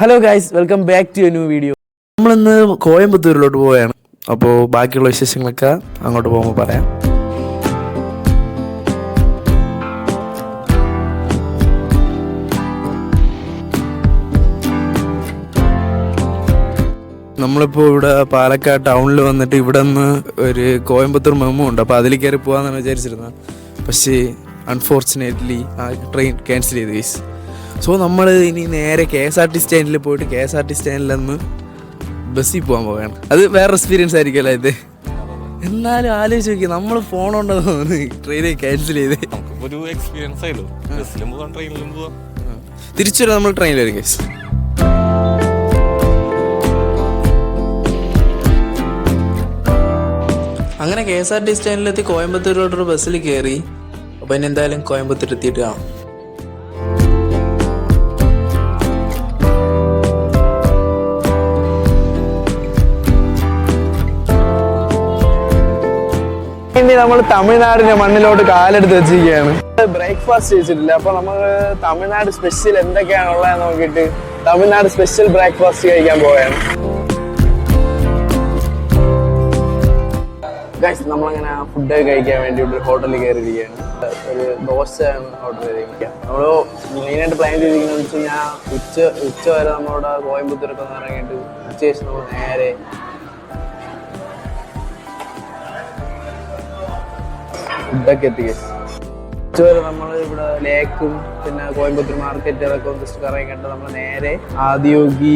Hello guys, welcome back to a new video. നമ്മളിന്ന് കോയമ്പത്തൂരിലോട്ട് പോവുകയാണ്. അപ്പോൾ ബാക്കിയുള്ള വിശേഷങ്ങളൊക്കെ അങ്ങോട്ട് പോകുമ്പോൾ പറയാം. നമ്മളിപ്പോൾ ഇവിടെ പാലക്കാട് ടൗണിൽ വന്നിട്ട് ഇവിടെ നിന്ന് ഒരു കോയമ്പത്തൂർ മെമ്മു ഉണ്ട്. അപ്പോൾ അതിൽ കയറി പോകാമെന്നാണ് വിചാരിച്ചിരുന്നത്. പക്ഷേ അൺഫോർച്ചുനേറ്റ്ലി ആ ട്രെയിൻ ക്യാൻസൽ ചെയ്തു ഗൈസ്. സോ നമ്മൾ ഇനി നേരെ KSRT സ്റ്റാൻഡിൽ പോയിട്ട് KSRT സ്റ്റാൻഡിൽ നിന്ന് ബസ്സിൽ പോകാൻ പോവുകയാണ്. അത് വേറെ എക്സ്പീരിയൻസ് ആയിരിക്കുമല്ലോ ഇത്. എന്നാലും ആലോചിച്ച് നോക്കി, നമ്മൾ ഫോണുണ്ടെന്ന് തോന്നുന്നു ട്രെയിനെ ക്യാൻസൽ ചെയ്ത്. ഒരു എക്സ്പീരിയൻസ് ആയല്ലോ. ബസ്സിലും പോകാം, ട്രെയിനിലും പോകാം. തിരിച്ചു വരാം, നമ്മൾ ട്രെയിനിൽ വരും കേസ്. അങ്ങനെ KSRT സ്റ്റാൻഡിലെത്തി കോയമ്പത്തൂരിലോട്ടൊരു ബസ്സിൽ കയറി. അപ്പോൾ ഇനി എന്തായാലും കോയമ്പത്തൂർ എത്തിയിട്ട് കാണാം. ഇനി നമ്മൾ തമിഴ്നാടിന്റെ മണ്ണിലോട്ട് കാലെടുത്ത് വെച്ചിരിക്കുകയാണ്. ബ്രേക്ക്ഫാസ്റ്റ് കഴിച്ചിട്ടില്ല. അപ്പൊ നമ്മൾ തമിഴ്നാട് സ്പെഷ്യൽ എന്തൊക്കെയാണ് ഉള്ളതെന്ന് നോക്കിയിട്ട് തമിഴ്നാട് സ്പെഷ്യൽ ബ്രേക്ക്ഫാസ്റ്റ് കഴിക്കാൻ പോവുകയാണ്. ഗൈസ്, നമ്മളങ്ങനെ ഫുഡ് കഴിക്കാൻ വേണ്ടി ഒരു ഹോട്ടലിൽ കയറിയിരിക്കുകയാണ്. ഒരു ദോശയാണ് ഓർഡർ ചെയ്തിരിക്കുക. നമ്മൾ മെയിനായിട്ട് പ്ലാൻ ചെയ്തിരിക്കുന്നത് വെച്ച് കഴിഞ്ഞാൽ ഉച്ച വരെ നമ്മളോട് കോയമ്പത്തൂരൊക്കെ ഒന്ന് ഇറങ്ങിയിട്ട് ഉച്ചശേഷം നമ്മൾ നേരെ ഫുഡൊക്കെ എത്തി. ഉച്ചവരെ നമ്മൾ ഇവിടെ ലേക്കും പിന്നെ കോയമ്പത്തൂർ മാർക്കറ്റ് അതൊക്കെ ഒന്ന് ജസ്റ്റ് കറങ്ങിയിട്ട് നമ്മൾ നേരെ ആദിയോഗി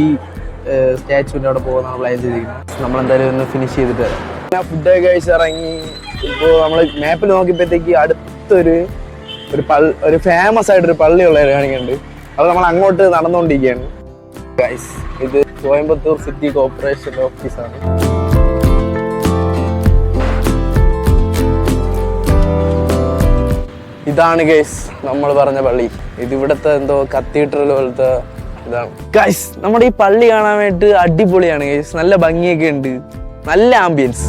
സ്റ്റാച്ചുവിൻ്റെ അവിടെ പോകുന്നതാണ് പ്ലാൻ ചെയ്തിരിക്കുന്നത്. നമ്മളെന്തായാലും ഒന്ന് ഫിനിഷ് ചെയ്തിട്ട് വരാം. ഞാൻ ഫുഡൊക്കെ കഴിച്ച് ഇറങ്ങി. ഇപ്പോൾ നമ്മൾ മാപ്പിൽ നോക്കിയപ്പോഴത്തേക്ക് അടുത്തൊരു ഫേമസ് ആയിട്ടൊരു പള്ളിയുള്ള കാണിക്കുന്നുണ്ട്. അപ്പോൾ നമ്മൾ അങ്ങോട്ട് നടന്നുകൊണ്ടിരിക്കുകയാണ്. ഗൈസ്, ഇത് കോയമ്പത്തൂർ സിറ്റി കോർപ്പറേഷൻ ഓഫീസാണ്. ഇതാണ് ഗൈസ് നമ്മൾ പറഞ്ഞ പള്ളി. ഇത് ഇവിടുത്തെ എന്തോ കത്തീഡ്രൽ പോലത്തെ ഇതാണ്. ഗൈസ്, നമ്മുടെ ഈ പള്ളി കാണാൻ വേണ്ടിയിട്ട് അടിപൊളിയാണ് ഗൈസ്. നല്ല ഭംഗിയൊക്കെ ഉണ്ട്, നല്ല ആംബിയൻസ്.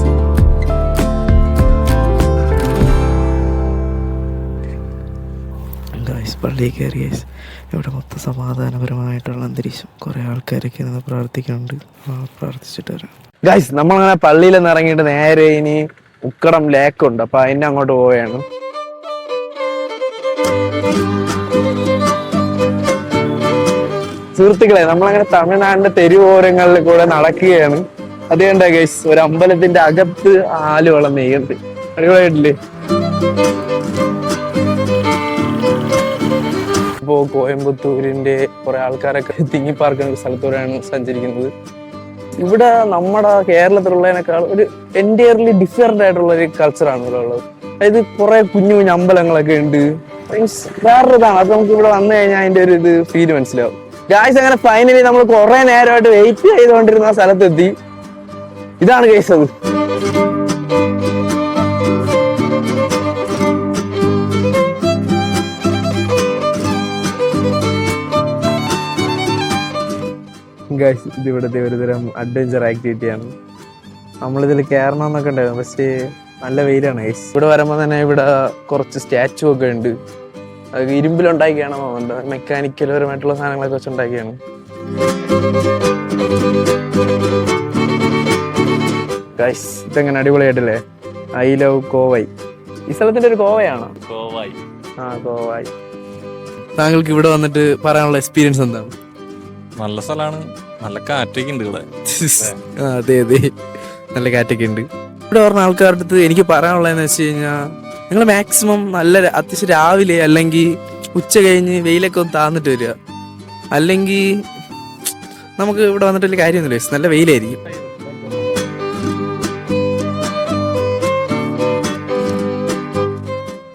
ഗൈസ്, പള്ളിയിൽ കയറി ഗൈസ്. ഇവിടെ മൊത്തം സമാധാനപരമായിട്ടുള്ള അന്തരീക്ഷം. കുറേ ആൾക്കാരൊക്കെ നിന്ന് പ്രാർത്ഥിക്കുന്നുണ്ട്. പ്രാർത്ഥിച്ചിട്ട് വരാം. ഗൈസ്, നമ്മളങ്ങനെ പള്ളിയിൽ നിന്ന് ഇറങ്ങിയിട്ട് നേരെ ഇനി ഉക്കടം ലേക്കുണ്ട്. അപ്പൊ അതിൻ്റെ അങ്ങോട്ട് പോവുകയാണ്. സുഹൃത്തുക്കളെ, നമ്മളങ്ങനെ തമിഴ്നാടിന്റെ തെരുവോരങ്ങളിൽ കൂടെ നടക്കുകയാണ്. അത് കണ്ട ഗൈസ്, ഒരു അമ്പലത്തിന്റെ അകത്ത് ആലുവളം നെയ്യുണ്ട്. അടിപൊളിയായിട്ടില്ലേ? ഇപ്പോ കോയമ്പത്തൂരിന്റെ കുറെ ആൾക്കാരൊക്കെ തിങ്ങിപ്പാർക്കുന്ന സ്ഥലത്തൂടെയാണ് സഞ്ചരിക്കുന്നത്. ഇവിടെ നമ്മുടെ കേരളത്തിലുള്ളതിനേക്കാൾ ഒരു എൻറ്റയർലി ഡിഫറെന്റ് ആയിട്ടുള്ള ഒരു കൾച്ചറാണ് ഇവിടെ ഉള്ളത്. അതായത് കുറെ കുഞ്ഞു കുഞ്ഞു അമ്പലങ്ങളൊക്കെ ഉണ്ട്. മീൻസ് വേറൊരിതാണ്. അത് നമുക്ക് ഇവിടെ വന്നു കഴിഞ്ഞാൽ അതിന്റെ ഒരു ഇത് ഫീൽ മനസ്സിലാവും. ഗായ്സ്, അങ്ങനെ ഫൈനലി നമ്മൾ കുറെ നേരമായിട്ട് വെയിറ്റ് ചെയ്തുകൊണ്ടിരുന്ന സ്ഥലത്തെത്തി. ഇതാണ് ഗൈസ് അത്. ഗൈസ്, ഇത് ഇവിടുത്തെ ഒരുതരം അഡ്വഞ്ചർ ആക്ടിവിറ്റിയാണ്. നമ്മളിതിൽ കയറണമെന്നൊക്കെ ഉണ്ടായിരുന്നു, പക്ഷേ നല്ല വെയിലാണ് ഗൈസ്. ഇവിടെ വരുമ്പോൾ തന്നെ ഇവിടെ കുറച്ച് സ്റ്റാച്ചു ഒക്കെ ഉണ്ട്. അത് ഇരുമ്പിലുണ്ടാക്കിയാണെന്ന് തോന്നുന്നുണ്ട്. മെക്കാനിക്കൽ പരമായിട്ടുള്ള സാധനങ്ങളൊക്കെ വെച്ചുണ്ടാക്കിയാണ്. ഗൈസ്, ഇതെങ്ങനെ അടിപൊളിയായിട്ടല്ലേ? I love Kovai. ഈ സ്ഥലത്തിന്റെ ഒരു കോവയാണോ? കോവായി. താങ്കൾക്ക് ഇവിടെ വന്നിട്ട് പറയാനുള്ള എക്സ്പീരിയൻസ് എന്താണ്? നല്ല സ്ഥലമാണ്, നല്ല കാറ്റൊക്കെ ഉണ്ട് ഇവിടെ. അതെ, നല്ല കാറ്റൊക്കെ ഉണ്ട്. ഇവിടെ പറഞ്ഞ ആൾക്കാരുടെ അടുത്ത് എനിക്ക് പറയാനുള്ളതെന്ന് വെച്ച് കഴിഞ്ഞാൽ, നിങ്ങൾ മാക്സിമം നല്ല അത്യാവശ്യം രാവിലെ അല്ലെങ്കിൽ ഉച്ച കഴിഞ്ഞ് വെയിലൊക്കെ ഒന്ന് താന്നിട്ട് വരിക. അല്ലെങ്കിൽ നമുക്ക് ഇവിടെ വന്നിട്ട് വലിയ കാര്യമൊന്നുമില്ല, നല്ല വെയിലായിരിക്കും.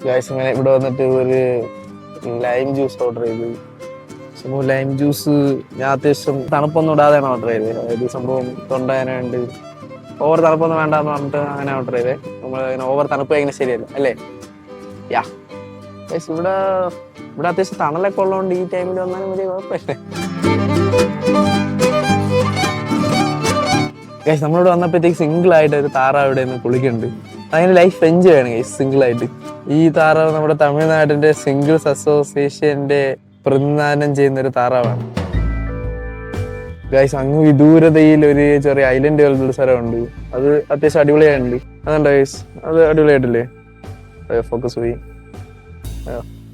ഗൈസ്, ഇങ്ങനെ ഇവിടെ വന്നിട്ട് ഒരു ലൈം ജ്യൂസ് ഓർഡർ ചെയ്തു. സംഭവം ലൈം ജ്യൂസ് ഞാൻ അത്യാവശ്യം തണുപ്പൊന്നും ഇടാതെയാണ് ഓർഡർ ചെയ്തത്. അതായത് സംഭവം തൊണ്ടവേനുണ്ട്, ഓവർ തണുപ്പൊന്നും വേണ്ടെന്ന് പറഞ്ഞിട്ട് അങ്ങനെ ഓർഡർ ചെയ്തേ. നമ്മൾ ഇങ്ങനെ ഓവർ തണുപ്പ് ഇങ്ങനെ ശരിയല്ല അല്ലേ? യാ ഗൈസ്, ഇവിടെ അത്യാവശ്യം തണലൊക്കെ ഉള്ളതുകൊണ്ട് ഈ ടൈമിൽ വന്നാലും വലിയ കുഴപ്പമില്ല. ഗൈസ്, നമ്മളിവിടെ വന്നപ്പോഴത്തേക്ക് സിംഗിൾ ആയിട്ട് ഒരു താറാവ് ഇവിടെ നിന്ന് കുളിക്കുന്നുണ്ട്. അതിന് ലൈഫ് എൻജോയ് ചെയ്യണം ഗൈസ്, സിംഗിൾ ആയിട്ട്. ഈ താറാവ് നമ്മുടെ തമിഴ്നാടിന്റെ സിംഗിൾസ് അസോസിയേഷന്റെ പ്രതിനിധാനം ചെയ്യുന്ന ഒരു താറാവാണ്. ഗൈസ് അങ്ങ് വിദൂരതയിൽ ഒരു ചെറിയ ഐലൻഡ് പോലത്തെ ഒരു സ്ഥലമുണ്ട്. അത് അത്യാവശ്യം അടിപൊളിയായിട്ടുണ്ട്. അതുണ്ടോ ഗൈസ്? അത് അടിപൊളിയായിട്ടില്ലേ? ഫോക്കസ് പോയി,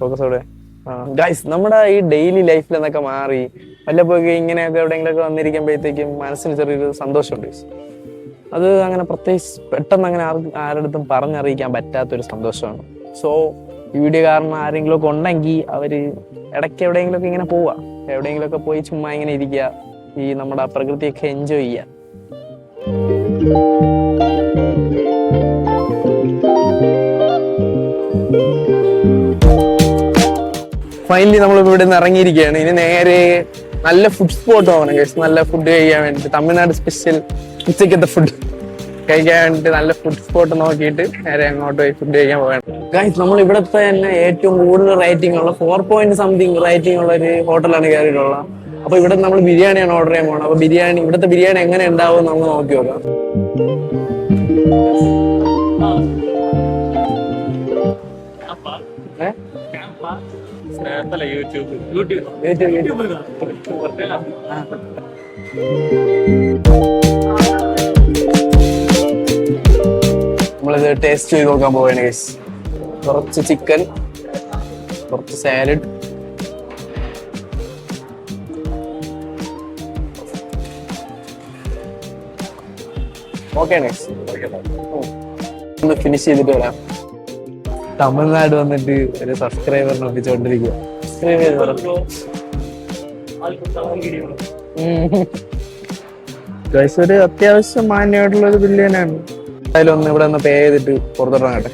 ഫോക്കസ് അവിടെ. ഗൈസ് നമ്മുടെ ഈ ഡെയിലി ലൈഫിൽ എന്നൊക്കെ മാറി വല്ലപ്പോഴൊക്കെ ഇങ്ങനെയൊക്കെ എവിടെയെങ്കിലൊക്കെ വന്നിരിക്കുമ്പോഴത്തേക്കും മനസ്സിന് ചെറിയൊരു സന്തോഷമുണ്ട് ഗൈസ്. അത് അങ്ങനെ പ്രത്യേകിച്ച് പെട്ടെന്ന് അങ്ങനെ ആരുടെടുത്തും പറഞ്ഞറിയിക്കാൻ പറ്റാത്തൊരു സന്തോഷമാണ്. സോ ഈ വീഡിയോ കാരണം ആരെങ്കിലും ഒക്കെ ഉണ്ടെങ്കിൽ അവര് ഇടയ്ക്ക് എവിടെയെങ്കിലുമൊക്കെ ഇങ്ങനെ പോവുക, എവിടെയെങ്കിലുമൊക്കെ പോയി ചുമ്മാ ഇങ്ങനെ ഇരിക്കുക, ഈ നമ്മുടെ പ്രകൃതിയൊക്കെ എൻജോയ് ചെയ്യുക. ഫൈനലി നമ്മൾ ഇവിടെ നിന്ന് ഇറങ്ങിയിരിക്കുകയാണ്. ഇനി നേരെ നല്ല ഫുഡ് സ്പോട്ട് പോകണം ഗൈസ്. നല്ല ഫുഡ് കഴിക്കാൻ വേണ്ടിട്ട് തമിഴ്നാട് സ്പെഷ്യൽ ഉച്ചക്കത്തെ ഫുഡ് കഴിക്കാൻ വേണ്ടിട്ട് നല്ല ഫുഡ് സ്പോട്ട് നോക്കിയിട്ട് നേരെ അങ്ങോട്ട് പോയി ഫുഡ് കഴിക്കാൻ പോകണം ഗൈസ്. നമ്മൾ ഇവിടുത്തെ തന്നെ ഏറ്റവും കൂടുതൽ റേറ്റിംഗ് ഉള്ള 4.something റേറ്റിംഗ് ഉള്ള ഒരു ഹോട്ടലാണ് കയറിയിട്ടുള്ളത്. അപ്പൊ ഇവിടെ നമ്മൾ ബിരിയാണിയാണ് ഓർഡർ ചെയ്യാൻ പോകണം. അപ്പൊ ഇവിടുത്തെ ബിരിയാണി എങ്ങനെ ഉണ്ടാവും നമ്മൾ നോക്കി നോക്കാം. നമ്മളിത് ടേസ്റ്റ് ചെയ്ത് നോക്കാൻ പോവുകയാണ് ഗൈസ്. കുറച്ച് ചിക്കൻ, കുറച്ച് സാലഡ്, ഓക്കെ ഒന്ന് ഫിനിഷ് ചെയ്തിട്ട് വരാം. തമിഴ്നാട് വന്നിട്ട് ഒരു സബ്സ്ക്രൈബറിനെ ഒപ്പിച്ചുകൊണ്ടിരിക്കുക. ഒരു അത്യാവശ്യം മാന്യമായിട്ടുള്ള ഒരു ബില്യനാണ്. എന്തായാലും ഒന്ന് ഇവിടെ ഒന്ന് പേ ചെയ്തിട്ട് പുറത്തോട്ടിറങ്ങട്ടെ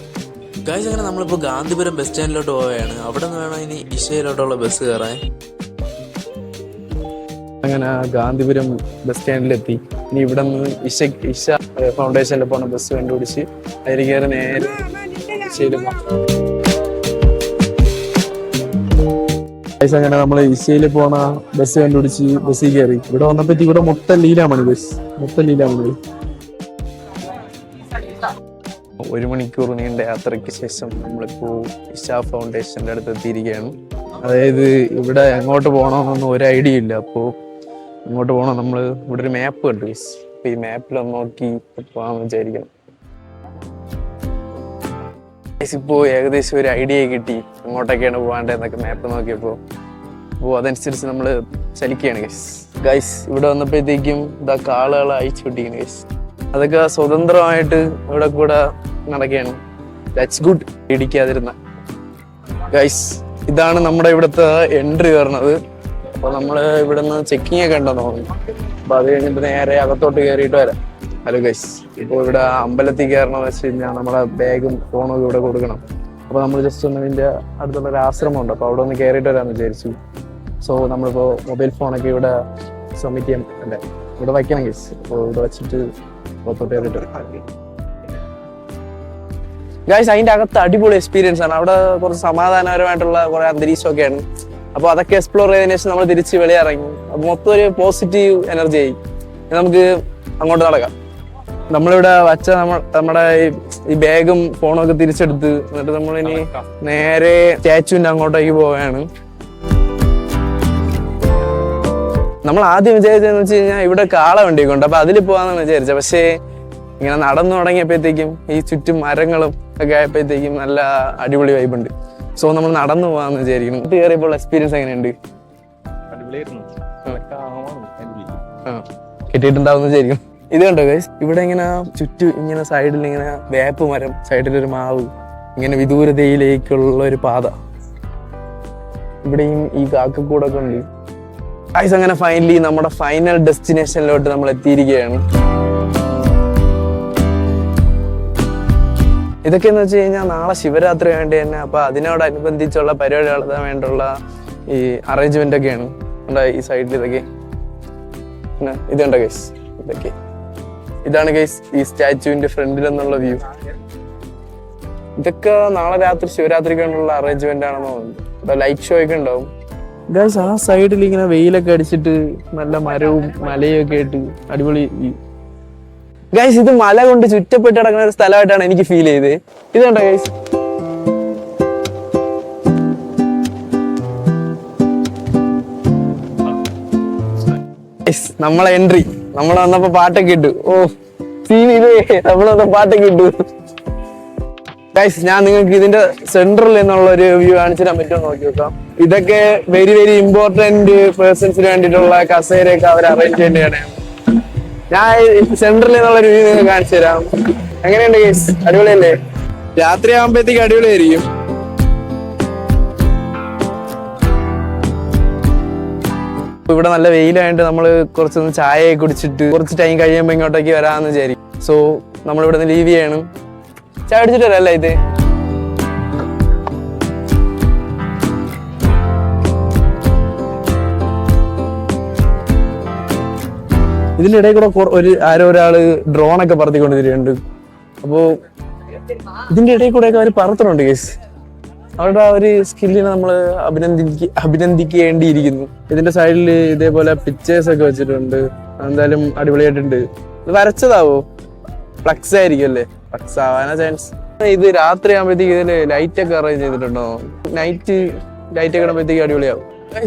ഗൈസ്. അങ്ങനെ നമ്മളിപ്പോൾ ഗാന്ധിപുരം ബസ് സ്റ്റാൻഡിലോട്ട് പോവുകയാണ്. അവിടെ നിന്ന് വേണം ഇനി ഇഷയിലോട്ടുള്ള ബസ് കയറാൻ. അങ്ങനെ ഗാന്ധിപുരം ബസ് സ്റ്റാൻഡിലെത്തി. ഇനി ഇവിടെ നിന്ന് ഇഷ ഫൗണ്ടേഷനിൽ പോണ ബസ് കണ്ടുപിടിച്ച് അതിൽ കയറി നേരെ അങ്ങനെ നമ്മൾ ഇഷയിൽ പോണ ബസ് കണ്ടുപിടിച്ച് ബസ്സിൽ കയറി. ഇവിടെ വന്നപ്പറ്റി ഇവിടെ മൊത്തം ലീലാമണി ബസ്, മൊത്തം ലീലാമണി. 1 മണിക്കൂർ നീണ്ട യാത്രയ്ക്ക് ശേഷം നമ്മളിപ്പോ ഇഷ ഫൗണ്ടേഷന്റെ അടുത്ത് എത്തിയിരിക്കുകയാണ്. അതായത് ഇവിടെ എങ്ങോട്ട് പോകണമെന്നൊന്നും ഒരു ഐഡിയ ഇല്ല. അപ്പോൾ അങ്ങോട്ട് പോകണം. നമ്മൾ ഇവിടെ ഒരു മാപ്പ് കണ്ടു. അപ്പൊ ഈ മാപ്പിലൊന്ന് നോക്കി പോകാൻ വിചാരിക്കണം. ഇപ്പോ ഏകദേശം ഒരു ഐഡിയ കിട്ടി അങ്ങോട്ടൊക്കെയാണ് പോകാണ്ടെന്നൊക്കെ മാപ്പ് നോക്കിയപ്പോൾ. അപ്പോൾ അതനുസരിച്ച് നമ്മൾ ചലിക്കുകയാണ് ഗൈസ്. ഇവിടെ വന്നപ്പോഴത്തേക്കും ഇതാ കാളുകളെ അയച്ചു വിട്ടിരിക്കുന്നു ഗൈസ്. അതൊക്കെ സ്വതന്ത്രമായിട്ട് ഇവിടെ കൂടെ നടക്കുകയാണ്. That's good. ഇടിക്കാതിരുന്ന ഗൈസ്. ഇതാണ് നമ്മുടെ ഇവിടുത്തെ എൻട്രി വരുന്നത്. അപ്പൊ നമ്മള് ഇവിടെ നിന്ന് ചെക്കിങ് ഒക്കെ ഉണ്ടോ നോക്കുന്നു. അപ്പൊ അത് കഴിഞ്ഞിട്ട് നേരെ അകത്തോട്ട് കയറിയിട്ട് വരാം. ഹലോ ഗൈസ്, ഇപ്പോൾ ഇവിടെ അമ്പലത്തിൽ കയറണമെന്ന് വെച്ച് കഴിഞ്ഞാൽ നമ്മളെ ബാഗും ഫോണും ഇവിടെ കൊടുക്കണം. അപ്പൊ നമ്മൾ ജസ്റ്റ് ഒന്ന് ഇതിന്റെ അടുത്തുള്ള ഒരു ആശ്രമം ഉണ്ട്. അപ്പൊ അവിടെ ഒന്ന് കയറിയിട്ട് വരാമെന്ന് വിചാരിച്ചു. സോ നമ്മളിപ്പോ മൊബൈൽ ഫോണൊക്കെ ഇവിടെ സബ്മിറ്റ് ചെയ്യാൻ അല്ലേ ഇവിടെ വയ്ക്കണം ഗൈസ്. അപ്പോൾ ഇവിടെ വെച്ചിട്ട് അകത്തോട്ട് കയറിയിട്ട് ഗൈസ്. അതിന്റെ അകത്ത് അടിപൊളി എക്സ്പീരിയൻസ് ആണ്. അവിടെ കുറച്ച് സമാധാനപരമായിട്ടുള്ള കുറെ അന്തരീക്ഷമൊക്കെയാണ്. അപ്പോൾ അതൊക്കെ എക്സ്പ്ലോർ ചെയ്തതിനു ശേഷം നമ്മൾ തിരിച്ച് വെളിയിറങ്ങി. അപ്പൊ മൊത്തം ഒരു പോസിറ്റീവ് എനർജി ആയി. നമുക്ക് അങ്ങോട്ട് നടക്കാം. നമ്മളിവിടെ വച്ച നമ്മുടെ ഈ ബാഗും ഫോണും ഒക്കെ തിരിച്ചെടുത്ത് എന്നിട്ട് നമ്മളിനി നേരെ സ്റ്റാച്ചുവിന്റെ അങ്ങോട്ടേക്ക് പോവുകയാണ്. നമ്മൾ ആദ്യം വിചാരിച്ചതെന്ന് വെച്ച് കഴിഞ്ഞാൽ ഇവിടെ കാള വണ്ടിയൊക്കെ ഉണ്ട്. അപ്പൊ അതിൽ പോവാന്നാണ് വിചാരിച്ചത്. പക്ഷേ ഇങ്ങനെ നടന്നു തുടങ്ങിയപ്പോഴത്തേക്കും ഈ ചുറ്റും മരങ്ങളും ഒക്കെ ആയപ്പോഴത്തേക്കും നല്ല അടിപൊളി വൈബുണ്ട്. സോ നമ്മൾ നടന്നു പോവാന്ന് വിചാരിക്കുന്നു. കയറിയപ്പോൾ എക്സ്പീരിയൻസ് എങ്ങനെയുണ്ട്? കിട്ടിയിട്ടുണ്ടാവുന്ന വിചാരിക്കും. ഇത് കണ്ടോ ഗൈസ്, ഇവിടെ ഇങ്ങനെ ചുറ്റും ഇങ്ങനെ സൈഡിൽ ഇങ്ങനെ വേപ്പ് മരം, സൈഡിലൊരു മാവ്, ഇങ്ങനെ വിദൂരതയിലേക്കുള്ള ഒരു പാത. ഇവിടെയും ഈ കാക്കക്കൂടൊക്കെ ഉണ്ട് ഗൈസ്. അങ്ങനെ ഫൈനലി നമ്മുടെ ഫൈനൽ ഡെസ്റ്റിനേഷനിലോട്ട് നമ്മൾ എത്തിയിരിക്കുകയാണ്. ഇതൊക്കെ എന്ന് വെച്ച് കഴിഞ്ഞാൽ നാളെ ശിവരാത്രി വേണ്ടി തന്നെ. അപ്പൊ അതിനോടനുബന്ധിച്ചുള്ള പരിപാടികൾ വേണ്ടുള്ള ഈ അറേഞ്ച്മെന്റ് ഒക്കെയാണ് ഈ സൈഡിൽ. ഇതൊക്കെ ഇതുണ്ടോ ഗൈസ്? ഇതൊക്കെ ഇതാണ് ഗൈസ് ഈ സ്റ്റാച്ചുവിന്റെ ഫ്രണ്ടിൽ നിന്നുള്ള വ്യൂ. ഇതൊക്കെ നാളെ രാത്രി ശിവരാത്രിക്ക് വേണ്ടിയുള്ള അറേഞ്ച്മെന്റ് ആണെന്ന് തോന്നുന്നു. ഇവിടെ ലൈറ്റ് ഷോ ഒക്കെ ഉണ്ടാവും ഗൈസ്. ആ സൈഡിൽ ഇങ്ങനെ വെയിലൊക്കെ അടിച്ചിട്ട് നല്ല മരവും മലയും ഒക്കെ ആയിട്ട് അടിപൊളി വ്യൂ ഗൈസ്. ഇത് മല കൊണ്ട് ചുറ്റപ്പെട്ട് കിടക്കുന്ന ഒരു സ്ഥലമായിട്ടാണ് എനിക്ക് ഫീൽ ചെയ്തത്. ഇത് കണ്ടോ ഗൈസ്? നമ്മളെ എൻട്രി നമ്മൾ വന്നപ്പോ പാട്ടൊക്കെ ഇട്ടു. ഓ സീനില്ലേ, നമ്മൾ വന്ന പാട്ടൊക്കെ ഇട്ടു. ഗൈസ് ഞാൻ നിങ്ങൾക്ക് ഇതിന്റെ സെന്ററിൽ നിന്നുള്ള ഒരു വ്യൂ കാണിച്ചു തരാൻ പറ്റുമോ നോക്കി നോക്കാം. ഇതൊക്കെ വെരി വെരി ഇമ്പോർട്ടന്റ് പേഴ്സൺസിന് വേണ്ടിയിട്ടുള്ള കസേരയൊക്കെ അവർ അറേഞ്ച് ചെയ്യേണ്ടതാണ്. ഞാൻ സെന്ററിൽ നിന്നുള്ള ഒരു വ്യൂ നിങ്ങൾക്ക് കാണിച്ചു തരാം. എങ്ങനെയുണ്ട് ഗൈസ്, അടിപൊളിയല്ലേ? രാത്രി ആകുമ്പോഴത്തേക്ക് അടിപൊളിയായിരിക്കും. ഇവിടെ നല്ല വെയിലായിട്ട് നമ്മൾ കുറച്ചൊന്ന് ചായയൊക്കെ കുടിച്ചിട്ട് കുറച്ച് ടൈം കഴിയുമ്പോൾ ഇങ്ങോട്ടേക്ക് വരാമെന്ന് വിചാരിക്കും. സോ നമ്മളിവിടെ നിന്ന് ലീവ് ചെയ്യണം. ചായ കുടിച്ചിട്ട് വരാം അല്ലേ? ഇത് ഇതിന്റെ ഇടയിൽ കൂടെ ഒരാള് ഡ്രോണൊക്കെ പറത്തിക്കൊണ്ടിരിക്കുന്നുണ്ട്. അപ്പോ ഇതിന്റെ ഇടയിൽ കൂടെ ഒക്കെ അവർ പറത്തുന്നുണ്ട് കേസ്. അവരുടെ ആ ഒരു സ്കില്ലിനെ നമ്മൾ അഭിനന്ദിക്കേണ്ടിയിരിക്കുന്നു. ഇതിന്റെ സൈഡിൽ ഇതേപോലെ പിക്ചേഴ്സ് ഒക്കെ വെച്ചിട്ടുണ്ട്. എന്തായാലും അടിപൊളിയായിട്ടുണ്ട്. ഇത് വരച്ചതാവോ? ഫ്ലക്സ് ആയിരിക്കും അല്ലേ? ഫ്ലക്സ് ആവാനാ ചാൻസ്. ഇത് രാത്രി ആകുമ്പോഴത്തേക്ക് ഇതില് ലൈറ്റ് ഒക്കെ അറേഞ്ച് ചെയ്തിട്ടുണ്ടോ? നൈറ്റ് ലൈറ്റ് ഒക്കെ ഇടുമ്പോഴത്തേക്ക് അടിപൊളിയാവും.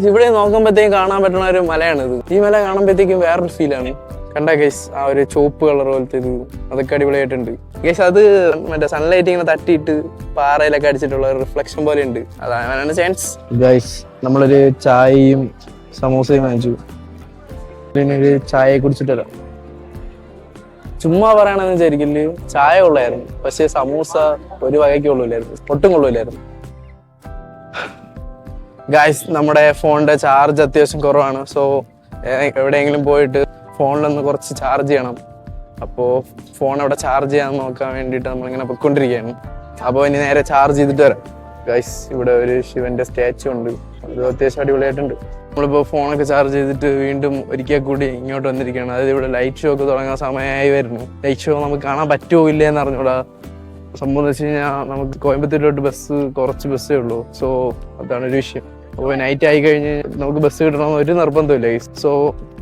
ഇവിടെ നോക്കുമ്പോഴത്തേക്കും കാണാൻ പറ്റുന്ന ഒരു മലയാണിത്. ഈ മല കാണുമ്പോഴത്തേക്കും വേറൊരു ഫീലാണ്. കണ്ട ഗൈസ്, ആ ഒരു ചുവപ്പ് കളർ പോലത്തെ ഇത്, അതൊക്കെ അടിപൊളിയായിട്ടുണ്ട് ഗൈസ്. അത് മറ്റേ സൺലൈറ്റ് ഇങ്ങനെ തട്ടിയിട്ട് പാറയിലൊക്കെ അടിച്ചിട്ടുള്ള ഒരു റിഫ്ലക്ഷൻ പോലെ ഉണ്ട്. അതാണ് ചാൻസ്. ഗൈസ് നമ്മളൊരു ചായയും സമൂസയും വാങ്ങിച്ചു. പിന്നെ ഒരു ചായയെ കുടിച്ചിട്ട് വരാം. ചുമ്മാ പറയണെന്ന് വിചാരിക്കില്ല, ചായ കൊള്ളായിരുന്നു, പക്ഷെ സമൂസ ഒരു വകയ്ക്ക് കൊള്ളൂലായിരുന്നു, ഒട്ടും കൊള്ളൂലായിരുന്നു. ഗൈസ് നമ്മുടെ ഫോണിന്റെ ചാർജ് അത്യാവശ്യം കുറവാണ്. സോ എവിടെയെങ്കിലും പോയിട്ട് ഫോണിലൊന്ന് കുറച്ച് ചാർജ് ചെയ്യണം. അപ്പോൾ ഫോൺ അവിടെ ചാർജ് ചെയ്യാൻ നോക്കാൻ വേണ്ടിയിട്ട് നമ്മളിങ്ങനെ പൊയ്ക്കൊണ്ടിരിക്കുകയാണ്. അപ്പോൾ ഇനി നേരെ ചാർജ് ചെയ്തിട്ട് വരാം. ഗൈസ് ഇവിടെ ഒരു ശിവന്റെ സ്റ്റാച്ചു ഉണ്ട്, അത് അത്യാവശ്യം അടിപൊളിയായിട്ടുണ്ട്. നമ്മളിപ്പോൾ ഫോണൊക്കെ ചാർജ് ചെയ്തിട്ട് വീണ്ടും ഒരിക്കൽ കൂടി ഇങ്ങോട്ട് വന്നിരിക്കുകയാണ്. അതായത് ഇവിടെ ലൈറ്റ് ഷോ ഒക്കെ തുടങ്ങാൻ സമയമായി വരുന്നു. ലൈറ്റ് ഷോ നമുക്ക് കാണാൻ പറ്റുമോ ഇല്ല എന്ന് അറിഞ്ഞൂടാ. സംഭവം എന്ന് വെച്ച് കഴിഞ്ഞാൽ നമുക്ക് കോയമ്പത്തൂരിലോട്ട് കുറച്ച് ബസ്സേ ഉള്ളൂ. സോ അതാണ് ഒരു വിഷയം. അപ്പോൾ നൈറ്റ് ആയി കഴിഞ്ഞ് നമുക്ക് ബസ് കിട്ടണമെന്ന് ഒരു നിർബന്ധമില്ല ഗൈസ്. സോ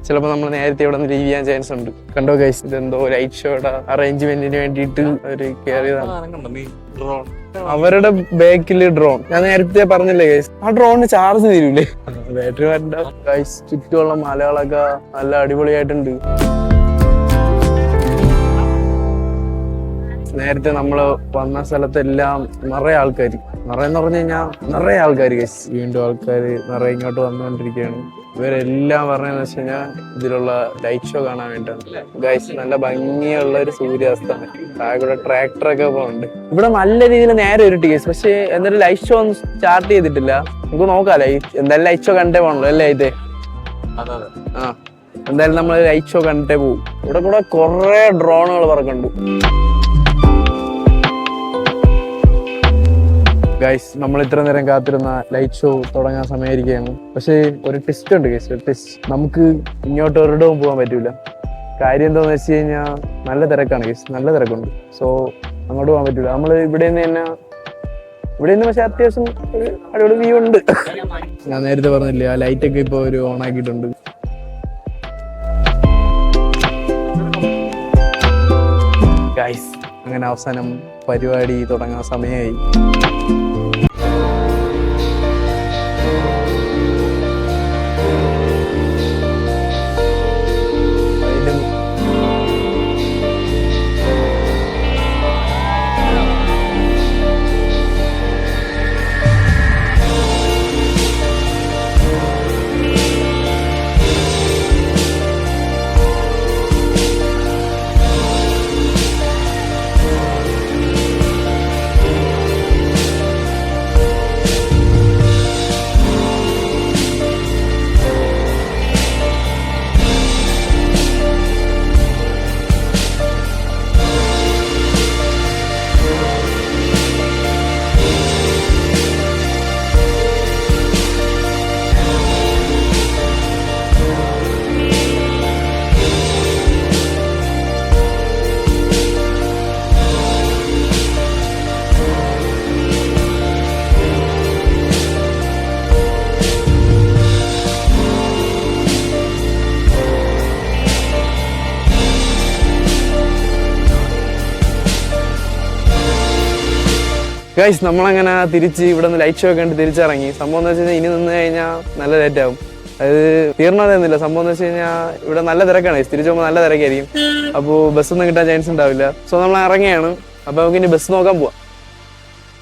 ചിലപ്പോൾ നമ്മൾ നേരത്തെ ഇവിടെ നിന്ന് ലീവ് ചെയ്യാൻ ചാൻസ് ഉണ്ട്. കണ്ടോ ഗൈസ്, ഇതെന്തോ ലൈറ്റ് ഷോയുടെ അറേഞ്ച്മെന്റിന് വേണ്ടിയിട്ട് ഒരു കയറിയതാണ്. അവരുടെ ബാക്കില് ഡ്രോൺ, ഞാൻ നേരത്തെ പറഞ്ഞില്ലേ ഗൈസ്, ആ ഡ്രോണിന് ചാർജ് തീരൂലേ? ബാറ്ററി വരണ്ട ഗൈസ്. ചുറ്റുമുള്ള മലകളൊക്കെ നല്ല അടിപൊളിയായിട്ടുണ്ട്. നേരത്തെ നമ്മൾ വന്ന സ്ഥലത്തെല്ലാം നിറയെ ആൾക്കാർ, നിറയെന്ന് പറഞ്ഞു കഴിഞ്ഞാൽ നിറയെ ആൾക്കാർ ഗൈസ്. വീണ്ടും ആൾക്കാർ നിറയെ ഇങ്ങോട്ട് വന്നുകൊണ്ടിരിക്കുകയാണ്. ഇവരെല്ലാം പറഞ്ഞതെന്ന് വെച്ച് കഴിഞ്ഞാൽ ഇതിലുള്ള ലൈറ്റ് ഷോ കാണാൻ വേണ്ടിയിട്ടാണ് ഗൈസ്. നല്ല ഭംഗിയുള്ള ഒരു സൂര്യാസ്തമയം. താഴെ കൂടെ ട്രാക്ടറൊക്കെ പോകുന്നുണ്ട്. ഇവിടെ നല്ല രീതിയിൽ നേരെ ഒരു ഗൈസ്, പക്ഷെ എന്നിട്ട് ലൈറ്റ് ഷോ ഒന്നും സ്റ്റാർട്ട് ചെയ്തിട്ടില്ല. നമുക്ക് നോക്കാല്ലേ, എന്തായാലും ലൈറ്റ് ഷോ കണ്ടേ പോകണല്ലോ അല്ലേ? ഇത് ആ എന്തായാലും നമ്മൾ ലൈറ്റ് ഷോ കണ്ടിട്ടേ പോകും. ഇവിടെ കൂടെ കുറെ ഡ്രോണുകൾ പറക്കുന്നുണ്ട് ഗൈസ്. നമ്മൾ ഇത്ര നേരം കാത്തിരുന്ന ലൈറ്റ് ഷോ തുടങ്ങാൻ സമയമായിരിക്കുകയാണ്. പക്ഷേ ഒരു ടെസ്റ്റ് ഉണ്ട് ഗൈസ്, ഒരു ടെസ്റ്റ്. നമുക്ക് ഇങ്ങോട്ട് ഒരിടവും പോകാൻ പറ്റൂല. കാര്യം എന്താണെന്ന് വെച്ച് കഴിഞ്ഞാൽ നല്ല തിരക്കാണ് ഗൈസ്, നല്ല തിരക്കുണ്ട്. സോ അങ്ങോട്ട് പോകാൻ പറ്റൂല. നമ്മൾ ഇവിടെ നിന്ന് പക്ഷെ അത്യാവശ്യം ഒരു അടിപൊളി വ്യൂ ഉണ്ട്. ഞാൻ നേരത്തെ പറഞ്ഞില്ലേ, ആ ലൈറ്റൊക്കെ ഇപ്പോൾ ഒരു ഓൺ ആക്കിയിട്ടുണ്ട്. ഗൈസ് അങ്ങനെ അവസാനം പരിപാടി തുടങ്ങാൻ സമയമായി. ഗൈസ് നമ്മളങ്ങനെ തിരിച്ച് ഇവിടെ നിന്ന് ലൈറ്റ് ഷോ ഒക്കെ കണ്ട് തിരിച്ചിറങ്ങി. സംഭവം എന്ന് വെച്ച് കഴിഞ്ഞാൽ ഇനി നിന്ന് കഴിഞ്ഞാൽ നല്ല ലേറ്റ് ആവും. അത് തീർന്നതെന്നില്ല. സംഭവം എന്ന് വെച്ച് കഴിഞ്ഞാൽ ഇവിടെ നല്ല തിരക്കാണ്, തിരിച്ചു പോകുമ്പോൾ നല്ല തിരക്കായിരിക്കും. അപ്പോൾ ബസ്സൊന്നും കിട്ടാൻ ചാൻസ് ഉണ്ടാവില്ല. സോ നമ്മൾ ഇറങ്ങിയാണ്. അപ്പോൾ നമുക്ക് ഇനി ബസ് നോക്കാൻ പോവാം.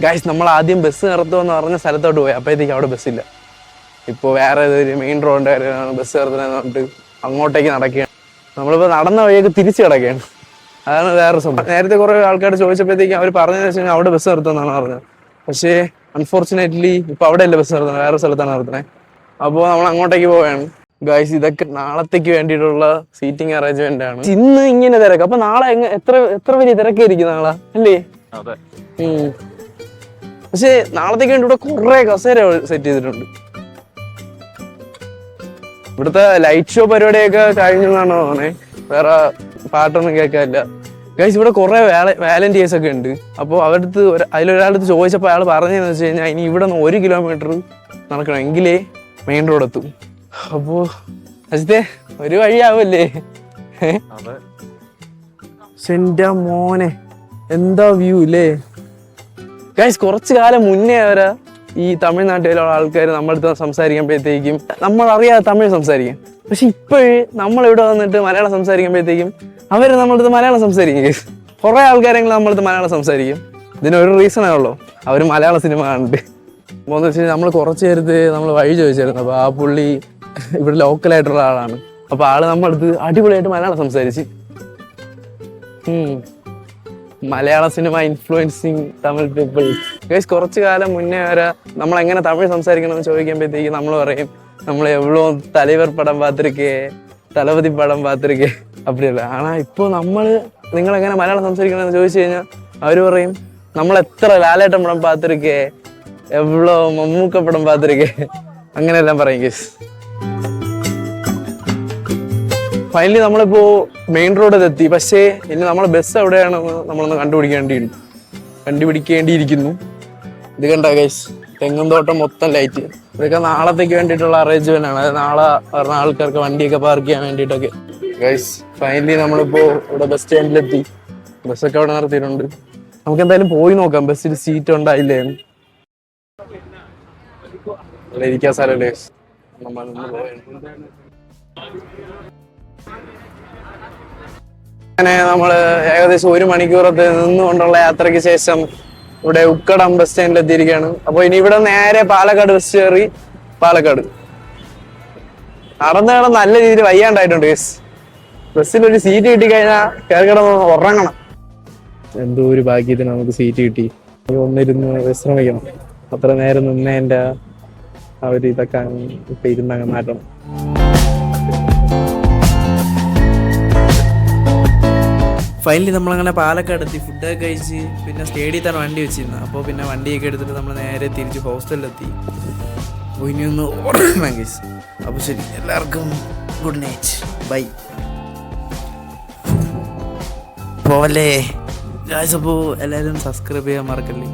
ഗൈസ്, നമ്മൾ ആദ്യം ബസ് നിർത്തുമെന്ന് പറഞ്ഞ സ്ഥലത്തോട്ട് പോയി. അപ്പോഴത്തേക്ക് അവിടെ ബസ്സില്ല. ഇപ്പോൾ വേറെ ഏതൊരു മെയിൻ റോഡിൻ്റെ കാര്യമാണ് ബസ് നിർത്തുന്നതെന്ന് പറഞ്ഞിട്ട് അങ്ങോട്ടേക്ക് നടക്കുകയാണ്. നമ്മളിപ്പോൾ നടന്ന വഴിയൊക്കെ തിരിച്ച് കിടക്കുകയാണ്. അതാണ് വേറെ സംഭവം. നേരത്തെ കുറേ ആൾക്കാർ ചോദിച്ചപ്പോഴത്തേക്കും അവർ പറഞ്ഞതെന്ന് വെച്ച് കഴിഞ്ഞാൽ അവിടെ ബസ് നിർത്തുമെന്നാണ് പറഞ്ഞത്. പക്ഷേ അൺഫോർച്ചുനേറ്റ്ലി ഇപ്പോൾ അവിടെ അല്ല ബസ് നിർത്തുന്നത്, വേറെ സ്ഥലത്താണ് നിർത്തുന്നത്. അപ്പോൾ നമ്മൾ അങ്ങോട്ടേക്ക് പോവുകയാണ്. ഗൈസ്, ഇതൊക്കെ നാളത്തേക്ക് വേണ്ടിയിട്ടുള്ള സീറ്റിംഗ് അറേഞ്ച്മെന്റ് ആണ്. ഇന്ന് ഇങ്ങനെ തിരക്ക്, അപ്പൊ നാളെ എത്ര വലിയ തിരക്കായിരിക്കും നാളെ, അല്ലേ? പക്ഷെ നാളത്തേക്ക് വേണ്ടി ഇവിടെ കുറെ കസേര സെറ്റ് ചെയ്തിട്ടുണ്ട്. ഇവിടുത്തെ ലൈറ്റ് ഷോ പരിപാടിയൊക്കെ കഴിഞ്ഞെന്നാണ് തോന്നണേ. വേറെ പാട്ടൊന്നും കേൾക്കാനില്ല. ഗൈസ്, ഇവിടെ കുറെ വാലന്റിയേഴ്സ് ഒക്കെ ഉണ്ട്. അപ്പോൾ അവരടുത്ത് അതിലൊരാളടുത്ത് ചോദിച്ചപ്പോൾ അയാൾ പറഞ്ഞതെന്ന് വെച്ച് കഴിഞ്ഞാൽ ഇനി ഇവിടെ നിന്ന് 1 കിലോമീറ്റർ നടക്കണം, എങ്കിലേ മെയിൻ റോഡ് എത്തും. അപ്പോ അജിത്തെ ഒരു വഴിയാവല്ലേ? എന്റെ മോനെ, എന്താ വ്യൂ ഇല്ലേ ഗൈസ്. കുറച്ചു കാലം മുന്നേ അവരാ ഈ തമിഴ്നാട്ടിലുള്ള ആൾക്കാർ നമ്മളടുത്ത് സംസാരിക്കുമ്പോഴത്തേക്കും നമ്മൾ അറിയാതെ തമിഴ് സംസാരിക്കും. പക്ഷെ ഇപ്പോഴേ നമ്മളിവിടെ വന്നിട്ട് മലയാളം സംസാരിക്കുമ്പോഴത്തേക്കും അവര് നമ്മളടുത്ത് മലയാളം സംസാരിക്കും. കുറെ ആൾക്കാരെങ്കിലും നമ്മളടുത്ത് മലയാളം സംസാരിക്കും. ഇതിനൊരു റീസണേ ഉള്ളൂ, അവർ മലയാള സിനിമ കണ്ടിട്ട്. അപ്പോൾ എന്ന് വെച്ച് കഴിഞ്ഞാൽ നമ്മൾ കുറച്ച് നേരത്ത് നമ്മൾ വഴി ചോദിച്ചായിരുന്നു. അപ്പോൾ ആ പുള്ളി ഇവിടെ ലോക്കലായിട്ടുള്ള ആളാണ്. അപ്പോൾ ആള് നമ്മളടുത്ത് അടിപൊളിയായിട്ട് മലയാളം സംസാരിച്ച്. മലയാള cinema influencing Tamil people. Guys, കുറച്ചു കാലം മുന്നേ വരെ നമ്മൾ എങ്ങനെ തമിഴ് സംസാരിക്കണമെന്ന് ചോദിക്കുമ്പോഴത്തേക്ക് നമ്മൾ പറയും നമ്മൾ എவ்வளோ തലവർ പടം പാത്തിരിക്കേ, തലപതി പടം പാത്തിരിക്കേ, അപ്പടിയല്ല. ஆனால் ഇപ്പോൾ നിങ്ങളെങ്ങനെ മലയാളം സംസാരിക്കണമെന്ന് ചോദിച്ചു കഴിഞ്ഞാൽ അവർ പറയും നമ്മൾ എത്ര ലാലേട്ടൻ പടം പാത്തിരിക്കേ, എவ்வளோ മമ്മൂക്ക പടം പാത്തിരിക്കേ, അങ്ങനെയെല്ലാം പറയും ഗൈസ്. ഫൈനലി നമ്മളിപ്പോ മെയിൻ റോഡിൽ എത്തി. പക്ഷേ ഇനി നമ്മളെ ബസ് എവിടെയാണെന്ന് നമ്മളൊന്ന് കണ്ടുപിടിക്കേണ്ടിയിരിക്കുന്നു. ഇത് കണ്ട ഗൈസ്, തെങ്ങും തോട്ടം മൊത്തം ലൈറ്റ്. ഇതൊക്കെ നാളത്തേക്ക് വേണ്ടിയിട്ടുള്ള അറേഞ്ച്മെന്റ് ആണ്. അത് നാളെ പറഞ്ഞ ആൾക്കാർക്ക് വണ്ടിയൊക്കെ പാർക്ക് ചെയ്യാൻ വേണ്ടിയിട്ടൊക്കെ. ഗൈസ്, ഫൈനലി നമ്മളിപ്പോ ഇവിടെ ബസ് സ്റ്റാൻഡിലെത്തി. ബസ്സൊക്കെ അവിടെ നിർത്തിയിട്ടുണ്ട്. നമുക്ക് എന്തായാലും പോയി നോക്കാം ബസ്സിൽ സീറ്റ് ഉണ്ടായില്ലേ. ഇവിടെ ഇരിക്കാൻ സ്ഥലമല്ലേ, നമ്മൾ നിന്ന് പോയാണ്. അങ്ങനെ നമ്മള് ഏകദേശം 1 മണിക്കൂറത്തെ നിന്നുകൊണ്ടുള്ള യാത്രയ്ക്ക് ശേഷം ഇവിടെ ഉക്കടം ബസ് സ്റ്റാൻഡിൽ എത്തിയിരിക്കുകയാണ്. അപ്പൊ ഇനി ഇവിടെ നേരെ പാലക്കാട് ബസ് കയറി പാലക്കാട്. നടന്ന് നല്ല രീതിയിൽ വയ്യാണ്ടായിട്ടുണ്ട് ഗൈസ്. ബസ്സിലൊരു സീറ്റ് കിട്ടിക്കഴിഞ്ഞാൽ കയറി കിടന്ന് ഉറങ്ങണം. എന്തോ ഒരു ഭാഗ്യത്തിന് നമുക്ക് സീറ്റ് കിട്ടി. ഒന്നിരുന്ന് വിശ്രമിക്കണം. അത്ര നേരം നിന്നേന്റെ ആ ഒരു ഇതൊക്കെ ഇപ്പൊ ഇരുന്നങ്ങ് മാറ്റണം. ഫൈനലി നമ്മളങ്ങനെ പാലക്കാട് എത്തി. ഫുഡൊക്കെ കഴിച്ച് പിന്നെ സ്റ്റേഡിയത്താണ് വണ്ടി വെച്ചിരുന്നത്. അപ്പോൾ പിന്നെ വണ്ടിയൊക്കെ എടുത്തിട്ട് നമ്മൾ നേരെ തിരിച്ച് ഹോസ്റ്റലിലെത്തി. അപ്പോൾ ഇനിയൊന്ന് ഓർമ്മ ഗൈസ്. അപ്പോൾ ശരി, എല്ലാവർക്കും ഗുഡ് നൈറ്റ്, ബൈ. പോലെ ഗൈസ്, അപ്പോൾ എല്ലാവരും സബ്സ്ക്രൈബ് ചെയ്യാൻ മറക്കല്ലേ.